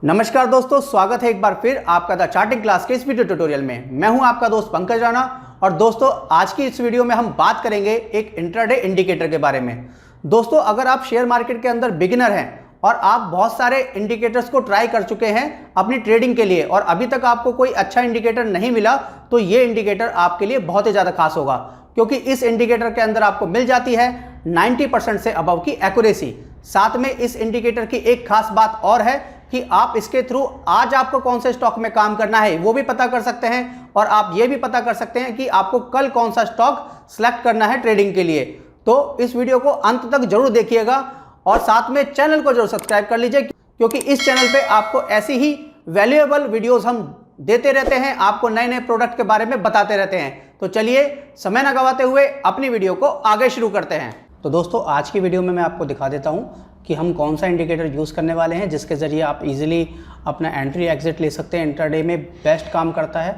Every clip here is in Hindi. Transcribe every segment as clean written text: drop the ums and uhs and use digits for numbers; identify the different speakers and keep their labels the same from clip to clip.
Speaker 1: नमस्कार दोस्तों, स्वागत है एक बार फिर आपका द चार्टिंग क्लास के इस वीडियो ट्यूटोरियल में। मैं हूं आपका दोस्त पंकज राणा और दोस्तों आज की इस वीडियो में हम बात करेंगे एक इंट्राडे इंडिकेटर के बारे में। दोस्तों अगर आप शेयर मार्केट के अंदर बिगिनर हैं और आप बहुत सारे इंडिकेटर्स को ट्राई कर चुके हैं अपनी ट्रेडिंग के लिए और अभी तक आपको कोई अच्छा इंडिकेटर नहीं मिला, तो ये इंडिकेटर आपके लिए बहुत ही ज़्यादा खास होगा, क्योंकि इस इंडिकेटर के अंदर आपको मिल जाती है 90% से अबव की एक्यूरेसी। साथ में इस इंडिकेटर की एक खास बात और है कि आप इसके थ्रू आज आपको कौन से स्टॉक में काम करना है वो भी पता कर सकते हैं और आप ये भी पता कर सकते हैं कि आपको कल कौन सा स्टॉक सेलेक्ट करना है ट्रेडिंग के लिए। तो इस वीडियो को अंत तक जरूर देखिएगा और साथ में चैनल को जरूर सब्सक्राइब कर लीजिए, क्योंकि इस चैनल पे आपको ऐसी ही वैल्यूएबल वीडियोस हम देते रहते हैं, आपको नए नए प्रोडक्ट के बारे में बताते रहते हैं। तो चलिए समय न गवाते हुए अपनी वीडियो को आगे शुरू करते हैं। तो दोस्तों आज की वीडियो में मैं आपको दिखा देता हूँ कि हम कौन सा इंडिकेटर यूज़ करने वाले हैं जिसके ज़रिए आप इजीली अपना एंट्री एग्जिट ले सकते हैं, इंट्राडे में बेस्ट काम करता है।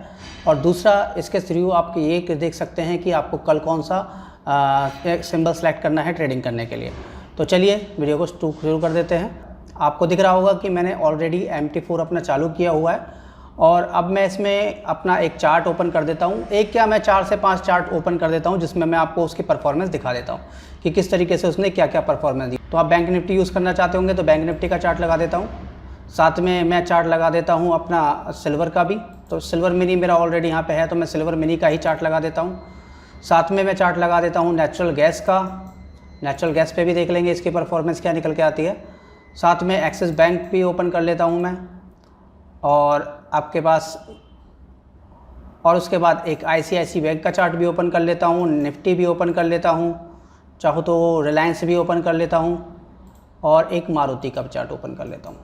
Speaker 1: और दूसरा इसके थ्रू आप ये देख सकते हैं कि आपको कल कौन सा सिंबल सेलेक्ट करना है ट्रेडिंग करने के लिए। तो चलिए वीडियो को शुरू कर देते हैं। आपको दिख रहा होगा कि मैंने ऑलरेडी MT4 अपना चालू किया हुआ है और अब मैं इसमें अपना एक चार्ट ओपन कर देता हूँ। एक क्या मैं 4 से 5 चार्ट ओपन कर देता हूँ जिसमें मैं आपको उसकी परफॉर्मेंस दिखा देता हूँ कि किस तरीके से उसने क्या क्या परफॉर्मेंस दी। तो आप बैंक निफ्टी यूज़ करना चाहते होंगे तो बैंक निफ्टी का चार्ट लगा देता हूँ। साथ में मैं चार्ट लगा देता हूँ अपना सिल्वर का भी। तो सिल्वर मिनी मेरा ऑलरेडी यहाँ पे है तो मैं सिल्वर मिनी का ही चार्ट लगा देता हूँ। साथ में मैं चार्ट लगा देता हूँ नेचुरल गैस का। नेचुरल गैस पे भी देख लेंगे इसकी परफॉर्मेंस क्या निकल के आती है। साथ में एक्सिस बैंक भी ओपन कर लेता हूँ मैं और आपके पास, और उसके बाद एक ICICI बैंक का चार्ट भी ओपन कर लेता हूँ, निफ्टी भी ओपन कर लेता हूँ, चाहो तो रिलायंस भी ओपन कर लेता हूँ और एक मारुति का चार्ट ओपन कर लेता हूँ।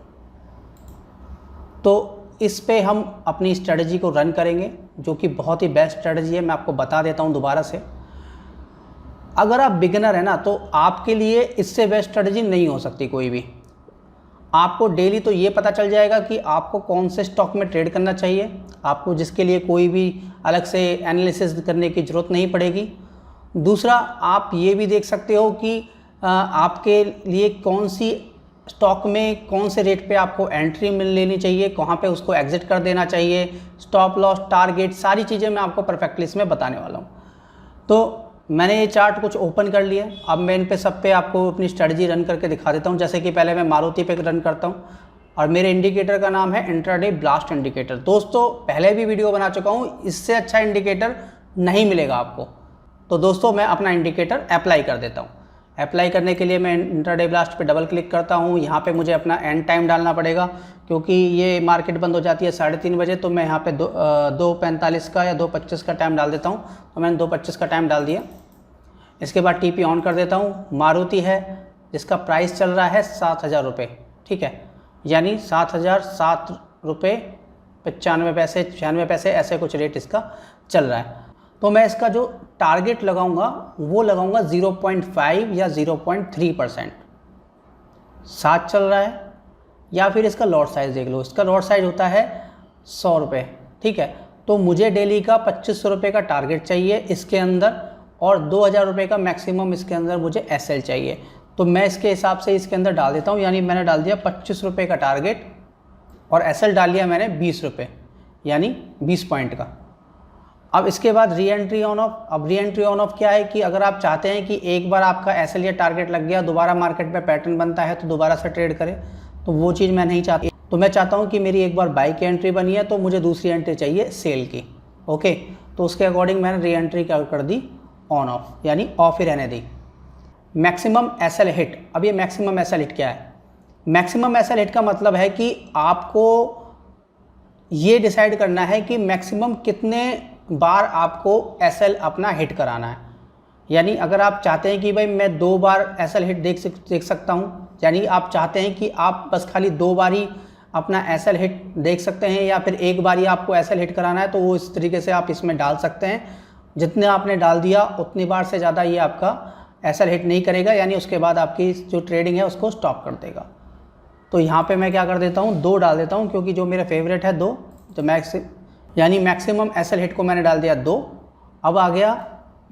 Speaker 1: तो इस पे हम अपनी स्ट्रेटजी को रन करेंगे जो कि बहुत ही बेस्ट स्ट्रेटजी है। मैं आपको बता देता हूँ दोबारा से, अगर आप बिगिनर है ना तो आपके लिए इससे बेस्ट स्ट्रेटजी नहीं हो सकती कोई भी। आपको डेली तो ये पता चल जाएगा कि आपको कौन से स्टॉक में ट्रेड करना चाहिए, आपको जिसके लिए कोई भी अलग से एनालिसिस करने की ज़रूरत नहीं पड़ेगी। दूसरा आप ये भी देख सकते हो कि आपके लिए कौन सी स्टॉक में कौन से रेट पे आपको एंट्री मिल लेनी चाहिए, कहाँ पे उसको एग्जिट कर देना चाहिए, स्टॉप लॉस, टारगेट, सारी चीज़ें मैं आपको परफेक्टली इसमें बताने वाला हूँ। तो मैंने ये चार्ट कुछ ओपन कर लिया। अब मैं इन पे सब पे आपको अपनी स्ट्रेटजी रन करके दिखा देता हूँ। जैसे कि पहले मैं मारुति पे रन करता हूँ और मेरे इंडिकेटर का नाम है इंट्राडे ब्लास्ट इंडिकेटर। दोस्तों पहले भी वीडियो बना चुका हूँ, इससे अच्छा इंडिकेटर नहीं मिलेगा आपको। तो दोस्तों मैं अपना इंडिकेटर अप्लाई कर देता हूँ। अप्लाई करने के लिए मैं इंट्राडे ब्लास्ट पे डबल क्लिक करता हूँ। यहाँ पे मुझे अपना एंड टाइम डालना पड़ेगा क्योंकि ये मार्केट बंद हो जाती है 3:30 बजे। तो मैं यहाँ पे 2:45 का या 2:25 का टाइम डाल देता हूँ। तो मैंने 2:25 का टाइम डाल दिया। इसके बाद TP ऑन कर देता हूँ। मारुति है जिसका प्राइस चल रहा है 7,000 रुपये, ठीक है, यानी 7,007 रुपये 95 पैसे 96 पैसे ऐसे कुछ रेट इसका चल रहा है। तो मैं इसका जो टारगेट लगाऊंगा वो लगाऊंगा 0.5 या 0.3%। 7 चल रहा है, या फिर इसका लॉट साइज़ देख लो, इसका लॉट साइज़ होता है 100 रुपये, ठीक है। तो मुझे डेली का 2500 रुपये का टारगेट चाहिए इसके अंदर और 2,000 रुपये का मैक्सिमम इसके अंदर मुझे SL चाहिए। तो मैं इसके हिसाब से इसके अंदर डाल देता हूँ, यानी मैंने डाल दिया 25 रुपये का टारगेट और SL डाल दिया मैंने 20 रुपये, यानी 20 पॉइंट का। अब इसके बाद री एंट्री ऑन ऑफ। अब री एंट्री ऑन ऑफ क्या है कि अगर आप चाहते हैं कि एक बार आपका SL या टारगेट लग गया, दोबारा मार्केट में पैटर्न बनता है तो दोबारा से ट्रेड करें, तो वो चीज़ मैं नहीं चाहती। तो मैं चाहता हूँ कि मेरी एक बार बाई की एंट्री बनी है तो मुझे दूसरी एंट्री चाहिए सेल की, ओके। तो उसके अकॉर्डिंग मैंने री एंट्री कर दी ऑन ऑफ, यानी ऑफ ही रहने दी। Maximum SL hit. अब ये मैक्सिमम SL हिट क्या है? मैक्सिमम SL हिट का मतलब है कि आपको ये डिसाइड करना है कि मैक्सिमम कितने बार आपको SL अपना हिट कराना है। यानी अगर आप चाहते हैं कि भाई मैं 2 बार SL हिट देख सकता हूँ, यानी आप चाहते हैं कि आप बस खाली 2 बार ही अपना SL हिट देख सकते हैं या फिर एक बार ही आपको SL हिट कराना है, तो वो इस तरीके से आप इसमें डाल सकते हैं। जितने आपने डाल दिया उतनी बार से ज़्यादा ये आपका SL हिट नहीं करेगा, यानी उसके बाद आपकी जो ट्रेडिंग है उसको स्टॉप कर देगा। तो यहाँ पे मैं क्या कर देता हूँ, 2 डाल देता हूँ क्योंकि जो मेरा फेवरेट है 2, तो यानी मैक्सिमम SL हिट को मैंने डाल दिया 2। अब आ गया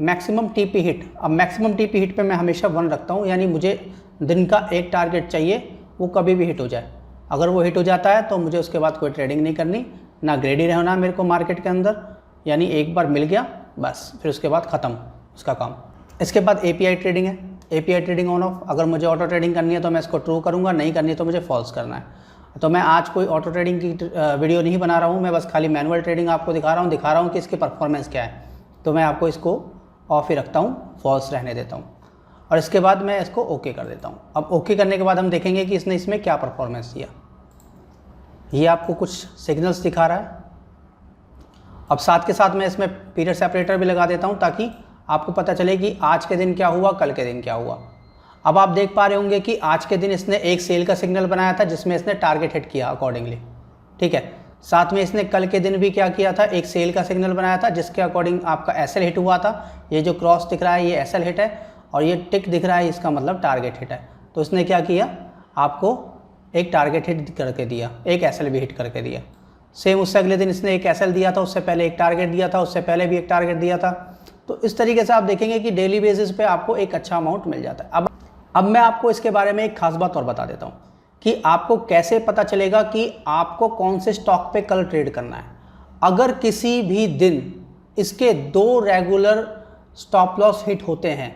Speaker 1: मैक्सिमम TP हिट। अब मैक्सिमम TP हिट पे मैं हमेशा 1 रखता हूँ, यानी मुझे दिन का एक टारगेट चाहिए वो कभी भी हिट हो जाए। अगर वो हिट हो जाता है तो मुझे उसके बाद कोई ट्रेडिंग नहीं करनी, ना ग्रेडी रहना मेरे को मार्केट के अंदर, यानी एक बार मिल गया बस, फिर उसके बाद ख़त्म उसका काम। इसके बाद API ट्रेडिंग है, API ट्रेडिंग ऑन ऑफ। अगर मुझे ऑटो ट्रेडिंग करनी है तो मैं इसको ट्रू करूँगा, नहीं करनी है तो मुझे फॉल्स करना है। तो मैं आज कोई ऑटो ट्रेडिंग की वीडियो नहीं बना रहा हूँ, मैं बस खाली मैनुअल ट्रेडिंग आपको दिखा रहा हूँ कि इसकी परफॉर्मेंस क्या है। तो मैं आपको इसको ऑफ ही रखता हूँ, फॉल्स रहने देता हूँ, और इसके बाद मैं इसको ओके कर देता हूँ। अब ओके करने के बाद हम देखेंगे कि इसने इसमें क्या परफॉर्मेंस दिया। ये आपको कुछ सिग्नल्स दिखा रहा है। अब साथ के साथ मैं इसमें पीरियड सेपरेटर भी लगा देता हूँ ताकि आपको पता चले कि आज के दिन क्या हुआ, कल के दिन क्या हुआ। अब आप देख पा रहे होंगे कि आज के दिन इसने एक सेल का सिग्नल बनाया था जिसमें इसने टारगेट हिट किया अकॉर्डिंगली, ठीक है। साथ में इसने कल के दिन भी क्या किया था, एक सेल का सिग्नल बनाया था जिसके अकॉर्डिंग आपका एसएल हिट हुआ था। ये जो क्रॉस दिख रहा है ये एसएल हिट है, और ये टिक दिख रहा है इसका मतलब टारगेट हिट है। तो इसने क्या किया, आपको एक टारगेट हिट करके दिया, एक एसएल भी हिट करके दिया। सेम उससे अगले दिन इसने एक एसएल दिया था, उससे पहले एक टारगेट दिया था, उससे पहले भी एक टारगेट दिया था। तो इस तरीके से आप देखेंगे कि डेली बेसिस पे आपको एक अच्छा अमाउंट मिल जाता है। अब मैं आपको इसके बारे में एक खास बात और बता देता हूँ कि आपको कैसे पता चलेगा कि आपको कौन से स्टॉक पे कल ट्रेड करना है। अगर किसी भी दिन इसके 2 रेगुलर स्टॉप लॉस हिट होते हैं,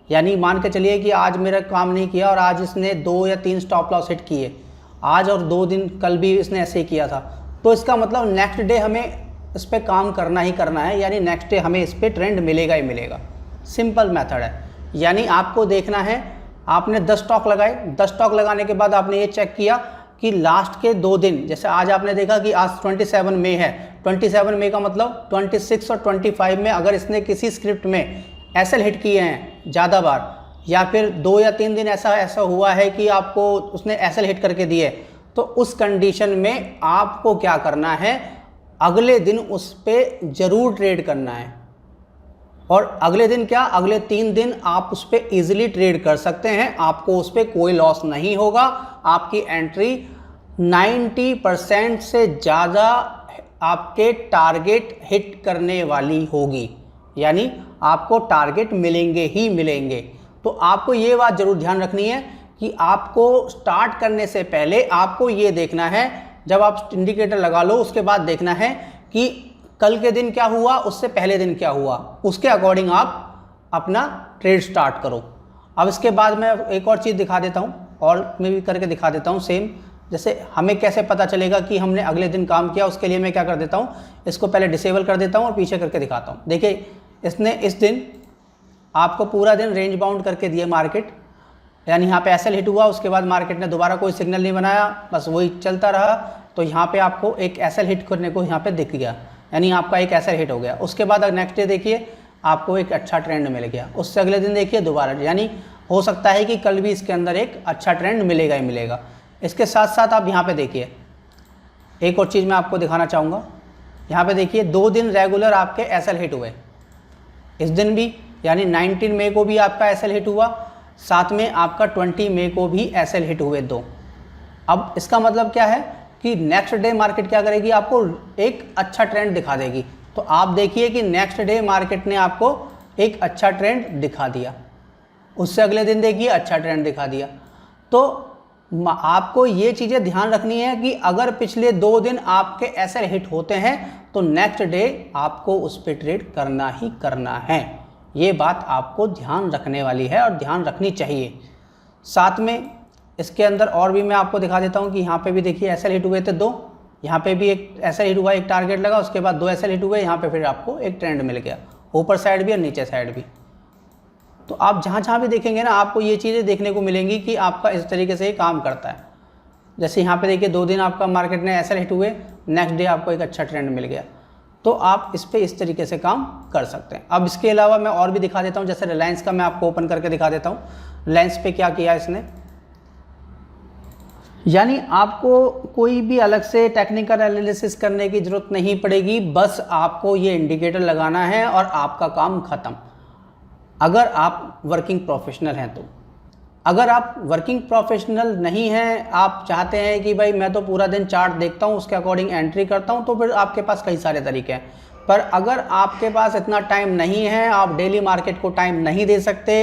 Speaker 1: यानी मान के चलिए कि आज मेरा काम नहीं किया और आज इसने 2 या 3 स्टॉप लॉस हिट किए, आज और 2 दिन कल भी इसने ऐसे ही किया था, तो इसका मतलब नेक्स्ट डे हमें इस पर काम करना ही करना है, यानी नेक्स्ट डे हमें इस पर ट्रेंड मिलेगा ही मिलेगा। सिंपल मेथड है। यानी आपको देखना है, आपने 10 स्टॉक लगाए, 10 स्टॉक लगाने के बाद आपने ये चेक किया कि लास्ट के 2 दिन, जैसे आज आपने देखा कि आज 27 मई है, 27 मई का मतलब 26 और 25 में अगर इसने किसी स्क्रिप्ट में एसएल हिट किए हैं ज़्यादा बार, या फिर 2 या 3 दिन ऐसा हुआ है कि आपको उसने एसएल हिट करके दिए, तो उस कंडीशन में आपको क्या करना है, अगले दिन उस पर ज़रूर ट्रेड करना है। और अगले दिन क्या, अगले 3 दिन आप उस पर ईजिली ट्रेड कर सकते हैं, आपको उस पर कोई लॉस नहीं होगा। आपकी एंट्री 90% से ज़्यादा आपके टारगेट हिट करने वाली होगी, यानी आपको टारगेट मिलेंगे ही मिलेंगे। तो आपको ये बात ज़रूर ध्यान रखनी है कि आपको स्टार्ट करने से पहले आपको ये देखना है, जब आप इंडिकेटर लगा लो उसके बाद देखना है कि कल के दिन क्या हुआ, उससे पहले दिन क्या हुआ, उसके अकॉर्डिंग आप अपना ट्रेड स्टार्ट करो। अब इसके बाद मैं एक और चीज़ दिखा देता हूँ, और मैं भी करके दिखा देता हूँ सेम। जैसे हमें कैसे पता चलेगा कि हमने अगले दिन काम किया, उसके लिए मैं क्या कर देता हूँ, इसको पहले डिसेबल कर देता हूँ और पीछे करके दिखाता हूँ। देखिए इसने इस दिन आपको पूरा दिन रेंज बाउंड करके दिए मार्केट, यानी यहाँ पे एसएल हिट हुआ, उसके बाद मार्केट ने दोबारा कोई सिग्नल नहीं बनाया, बस वही चलता रहा। तो यहाँ पे आपको एक एसएल हिट करने को यहाँ पे दिख गया, यानी आपका एक एसएल हिट हो गया। उसके बाद नेक्स्ट डे देखिए आपको एक अच्छा ट्रेंड मिल गया, उससे अगले दिन देखिए दोबारा, यानी हो सकता है कि कल भी इसके अंदर एक अच्छा ट्रेंड मिलेगा ही मिलेगा। इसके साथ साथ आप यहाँ पे देखिए एक और चीज़ मैं आपको दिखाना चाहूँगा। यहाँ पे देखिए 2 दिन रेगुलर आपके एसएल हिट हुए, इस दिन भी, यानी 19 मई को भी आपका एसएल हिट हुआ, साथ में आपका 20 मई को भी एसएल हिट हुए 2। अब इसका मतलब क्या है कि नेक्स्ट डे मार्केट क्या करेगी, आपको एक अच्छा ट्रेंड दिखा देगी। तो आप देखिए कि नेक्स्ट डे मार्केट ने आपको एक अच्छा ट्रेंड दिखा दिया, उससे अगले दिन देखिए अच्छा ट्रेंड दिखा दिया। तो आपको ये चीज़ें ध्यान रखनी है कि अगर पिछले 2 दिन आपके एसएल हिट होते हैं तो नेक्स्ट डे आपको उस पर ट्रेड करना ही करना है। ये बात आपको ध्यान रखने वाली है और ध्यान रखनी चाहिए। साथ में इसके अंदर और भी मैं आपको दिखा देता हूँ कि यहाँ पे भी देखिए एसएल हिट हुए थे 2, यहाँ पे भी एक एसएल हिट हुआ, एक टारगेट लगा, उसके बाद 2 एसएल हिट हुए, यहाँ पे फिर आपको एक ट्रेंड मिल गया, ऊपर साइड भी और नीचे साइड भी। तो आप जहाँ भी देखेंगे ना, आपको ये चीज़ें देखने को मिलेंगी कि आपका इस तरीके से ही काम करता है। जैसे यहाँ पे देखिए 2 दिन आपका मार्केट ने एसएल हिट हुए, नेक्स्ट डे आपको एक अच्छा ट्रेंड मिल गया, तो आप इस पे इस तरीके से काम कर सकते हैं। अब इसके अलावा मैं और भी दिखा देता हूँ, जैसे रिलायंस का मैं आपको ओपन करके दिखा देता हूँ। रिलायंस पे क्या किया इसने, यानी आपको कोई भी अलग से टेक्निकल एनालिसिस करने की ज़रूरत नहीं पड़ेगी, बस आपको ये इंडिकेटर लगाना है और आपका काम ख़त्म। अगर आप वर्किंग प्रोफेशनल हैं तो। अगर आप वर्किंग प्रोफेशनल नहीं हैं, आप चाहते हैं कि भाई मैं तो पूरा दिन चार्ट देखता हूँ, उसके अकॉर्डिंग एंट्री करता हूँ, तो फिर आपके पास कई सारे तरीके हैं। पर अगर आपके पास इतना टाइम नहीं है, आप डेली मार्केट को टाइम नहीं दे सकते,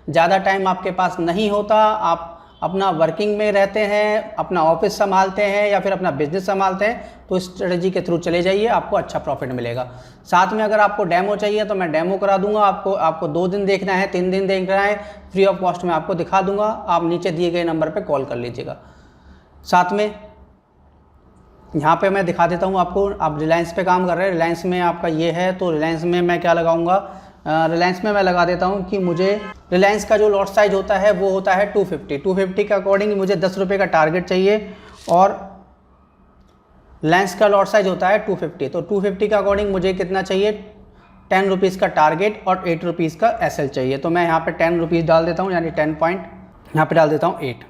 Speaker 1: ज़्यादा टाइम आपके पास नहीं होता, आप अपना वर्किंग में रहते हैं, अपना ऑफिस संभालते हैं या फिर अपना बिजनेस संभालते हैं, तो इस स्ट्रेटजी के थ्रू चले जाइए, आपको अच्छा प्रॉफिट मिलेगा। साथ में अगर आपको डेमो चाहिए तो मैं डेमो करा दूंगा आपको 2 दिन देखना है, 3 दिन देखना है, फ्री ऑफ कॉस्ट में आपको दिखा दूंगा। आप नीचे दिए गए नंबर पर कॉल कर लीजिएगा। साथ में यहाँ पे मैं दिखा देता हूँ आपको, आप रिलायंस पे काम कर रहे हैं, रिलायंस में आपका ये है, तो रिलायंस में मैं क्या लगाऊंगा, रिलायंस में मैं लगा देता हूँ कि मुझे रिलायंस का जो लॉट साइज होता है वो होता है 250 के अकॉर्डिंग मुझे 10 रुपये का टारगेट चाहिए, और रिलायंस का लॉट साइज होता है 250, तो 250 के अकॉर्डिंग मुझे कितना चाहिए, 10 रुपीज़ का टारगेट और 8 रुपीज़ का एसएल चाहिए। तो मैं यहाँ पे 10 रुपीज़ डाल देता हूँ, यानी 10 पॉइंट यहाँ पे डाल देता हूँ 8।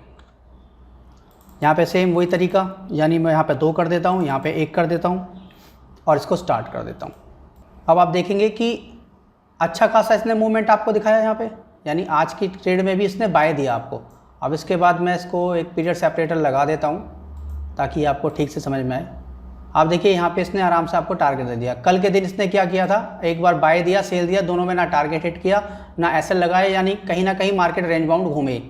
Speaker 1: यहाँ पे सेम वही तरीका, यानी मैं यहाँ पे 2 कर देता हूँ, यहाँ पे 1 कर देता हूँ और इसको स्टार्ट कर देता हूँ। अब आप देखेंगे कि अच्छा खासा इसने मूवमेंट आपको दिखाया यहाँ पे, यानी आज की ट्रेड में भी इसने बाय दिया आपको। अब इसके बाद मैं इसको एक पीरियड सेपरेटर लगा देता हूँ ताकि आपको ठीक से समझ में आए। आप देखिए यहाँ पे इसने आराम से आपको टारगेट दे दिया। कल के दिन इसने क्या किया था, एक बार बाय दिया, सेल दिया, दोनों में ना टारगेट हिट किया ना एसएल लगाया, यानी कहीं ना कहीं मार्केट रेंज बाउंड घूमे।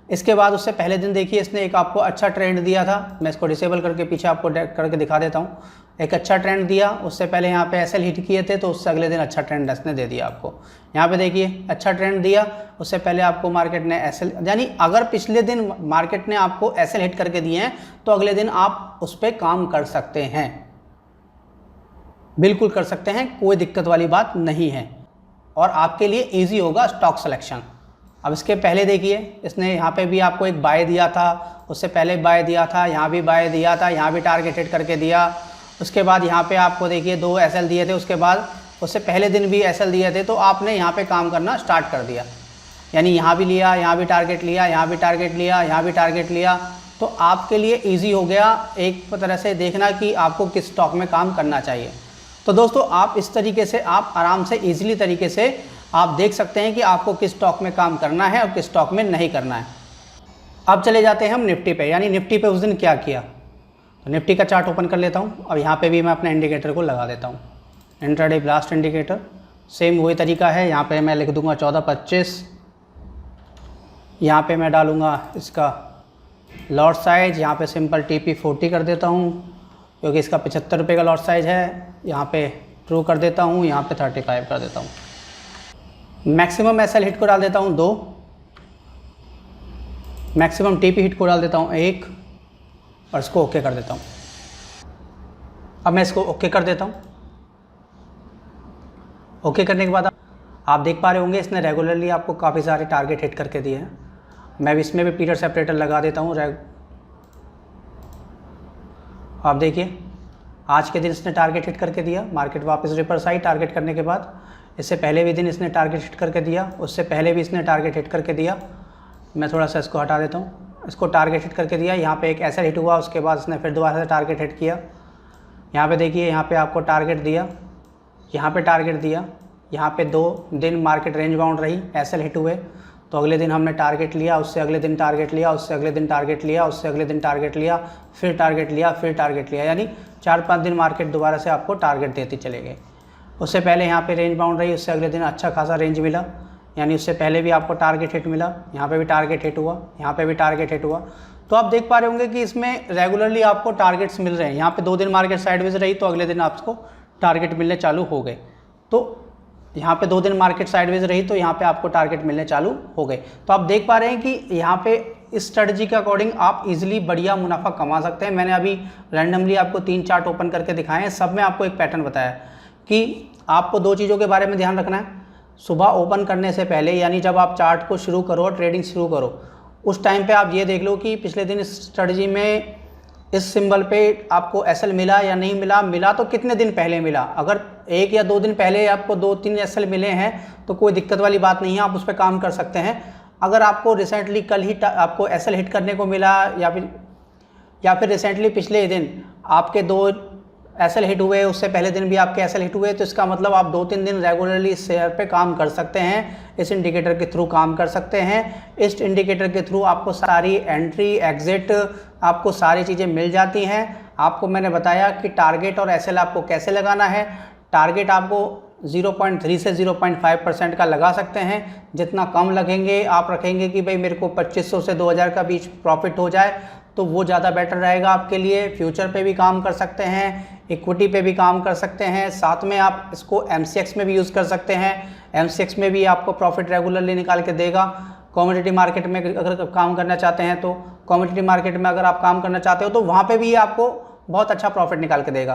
Speaker 1: इसके बाद उससे पहले दिन देखिए इसने एक आपको अच्छा ट्रेंड दिया था, मैं इसको डिसेबल करके पीछे आपको करके दिखा देता हूँ। एक अच्छा ट्रेंड दिया, उससे पहले यहाँ पे एसएल हिट किए थे, तो उससे अगले दिन अच्छा ट्रेंड इसने दे दिया आपको। यहाँ पे देखिए अच्छा ट्रेंड दिया, उससे पहले आपको मार्केट ने एसएल, यानी अगर पिछले दिन मार्केट ने आपको एसएल हिट करके दिए हैं तो अगले दिन आप उस पर काम कर सकते हैं, बिल्कुल कर सकते हैं, कोई दिक्कत वाली बात नहीं है, और आपके लिए ईजी होगा स्टॉक सिलेक्शन। अब इसके पहले देखिए इसने यहाँ पे भी आपको एक बाय दिया था, उससे पहले बाय दिया था, यहाँ भी बाय दिया था, यहाँ भी टारगेट हिट करके दिया। उसके बाद यहाँ पे आपको देखिए 2 एसएल दिए थे, उसके बाद उससे पहले दिन भी एसएल दिए थे, तो आपने यहाँ पे काम करना स्टार्ट कर दिया, यानी यहाँ भी लिया, यहाँ भी टारगेट लिया, यहाँ भी टारगेट लिया, यहाँ भी टारगेट लिया, तो आपके लिए ईजी हो गया एक तरह से देखना कि आपको किस स्टॉक में काम करना चाहिए। तो दोस्तों आप इस तरीके से आप आराम से ईजिली तरीके से आप देख सकते हैं कि आपको किस स्टॉक में काम करना है और किस स्टॉक में नहीं करना है। अब चले जाते हैं हम निफ्टी पे, यानी निफ्टी पे उस दिन क्या किया। तो निफ्टी का चार्ट ओपन कर लेता हूँ, अब यहाँ पे भी मैं अपने इंडिकेटर को लगा देता हूँ, इंट्राडे ब्लास्ट इंडिकेटर। सेम वही तरीका है, यहाँ पे मैं लिख दूंगा 14.25, यहाँ पे मैं डालूँगा इसका लॉट साइज, यहाँ पे सिंपल TP 40 कर देता हूँ क्योंकि इसका 75 रुपये का लॉट साइज है, यहाँ पे ट्रू कर देता हूँ, यहाँ पे 35 कर देता हूँ। मैक्सिमम एसएल हिट को डाल देता हूँ 2, मैक्सिमम TP हिट को डाल देता हूँ 1 और इसको ओके कर देता हूँ। अब मैं इसको ओके कर देता हूँ। ओके करने के बाद आप देख पा रहे होंगे इसने रेगुलरली आपको काफ़ी सारे टारगेट हिट करके दिए हैं। मैं भी इसमें भी पीरियड सेपरेटर लगा देता हूँ। आप देखिए आज के दिन इसने टारगेट हिट करके दिया, मार्केट वापस रिवर्स आई टारगेट करने के बाद। इससे पहले भी दिन इसने टारगेट हिट करके दिया, उससे पहले भी इसने टारगेट हिट करके दिया। मैं थोड़ा सा इसको हटा देता हूँ, इसको टारगेट हिट करके दिया, यहाँ पे एक ऐसा हिट हुआ, उसके बाद इसने फिर दोबारा से टारगेट हिट किया। यहाँ पे देखिए यहाँ पे आपको टारगेट दिया, यहाँ पे टारगेट दिया, यहाँ पे 2 दिन मार्केट रेंज बाउंड रही, एसएल हिट हुए, तो अगले दिन हमने टारगेट लिया, उससे अगले दिन टारगेट लिया, उससे अगले दिन टारगेट लिया, उससे अगले दिन टारगेट लिया, फिर टारगेट लिया, फिर टारगेट लिया, यानी 4-5 दिन मार्केट दोबारा से आपको टारगेट देते चले गए। उससे पहले यहाँ पे रेंज बाउंड रही, उससे अगले दिन अच्छा खासा रेंज मिला, यानी उससे पहले भी आपको टारगेट हिट मिला, यहाँ पे भी टारगेट हिट हुआ, यहाँ पे भी टारगेट हिट हुआ। तो आप देख पा रहे होंगे कि इसमें रेगुलरली आपको टारगेट्स मिल रहे हैं। यहाँ पे 2 दिन मार्केट साइडवेज रही तो अगले दिन आपको टारगेट मिलने चालू हो गए। तो यहाँ पे 2 दिन मार्केट साइडवेज रही तो यहाँ पे आपको टारगेट मिलने चालू हो गए। तो आप देख पा रहे हैं कि यहाँ पे इस स्ट्रेटजी के अकॉर्डिंग आप इजीली बढ़िया मुनाफा कमा सकते हैं। मैंने अभी रैंडमली आपको 3 चार्ट ओपन करके दिखाए हैं, सब में आपको एक पैटर्न बताया कि आपको 2 चीज़ों के बारे में ध्यान रखना है। सुबह ओपन करने से पहले, यानी जब आप चार्ट को शुरू करो, ट्रेडिंग शुरू करो, उस टाइम पे आप ये देख लो कि पिछले दिन इस स्ट्रेटजी में इस सिंबल पे आपको एसएल मिला या नहीं मिला, मिला तो कितने दिन पहले मिला। अगर 1 या 2 दिन पहले आपको 2-3 एसएल मिले हैं तो कोई दिक्कत वाली बात नहीं है, आप उस पर काम कर सकते हैं। अगर आपको रिसेंटली कल ही आपको एसएल हिट करने को मिला या फिर रिसेंटली पिछले दिन आपके 2 एसएल हिट हुए, उससे पहले दिन भी आपके एसएल हिट हुए, तो इसका मतलब आप 2-3 दिन रेगुलरली इस शेयर पे काम कर सकते हैं, इस इंडिकेटर के थ्रू काम कर सकते हैं। इस इंडिकेटर के थ्रू आपको सारी एंट्री एग्जिट आपको सारी चीज़ें मिल जाती हैं। आपको मैंने बताया कि टारगेट और एसएल आपको कैसे लगाना है। टारगेट आपको 0.3 से 0.5% का लगा सकते हैं। जितना कम लगेंगे, आप रखेंगे कि भाई मेरे को 2500 से 2000 का बीच प्रॉफिट हो जाए, तो वो ज़्यादा बेटर रहेगा आपके लिए। फ्यूचर पे भी काम कर सकते हैं, इक्विटी पे भी काम कर सकते हैं, साथ में आप इसको MCX में भी यूज़ कर सकते हैं। MCX में भी आपको प्रॉफिट रेगुलरली निकाल के देगा। कमोडिटी मार्केट में अगर काम करना चाहते हैं तो कमोडिटी मार्केट में अगर आप काम करना चाहते हो तो वहाँ पे भी आपको बहुत अच्छा प्रॉफिट निकाल के देगा।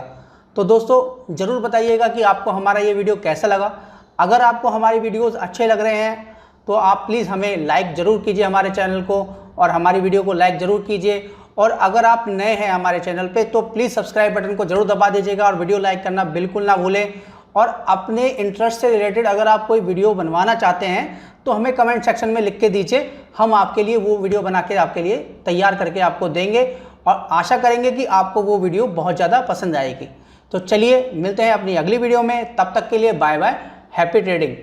Speaker 1: तो दोस्तों ज़रूर बताइएगा कि आपको हमारा ये वीडियो कैसा लगा। अगर आपको हमारी वीडियोस अच्छे लग रहे हैं तो आप प्लीज़ हमें लाइक ज़रूर कीजिए हमारे चैनल को, और हमारी वीडियो को लाइक ज़रूर कीजिए। और अगर आप नए हैं हमारे चैनल पे तो प्लीज़ सब्सक्राइब बटन को ज़रूर दबा दीजिएगा और वीडियो लाइक करना बिल्कुल ना भूलें। और अपने इंटरेस्ट से रिलेटेड अगर आप कोई वीडियो बनवाना चाहते हैं तो हमें कमेंट सेक्शन में लिख के दीजिए, हम आपके लिए वो वीडियो बना के आपके लिए तैयार करके आपको देंगे, और आशा करेंगे कि आपको वो वीडियो बहुत ज़्यादा पसंद आएगी। तो चलिए मिलते हैं अपनी अगली वीडियो में, तब तक के लिए बाय बाय, हैप्पी ट्रेडिंग।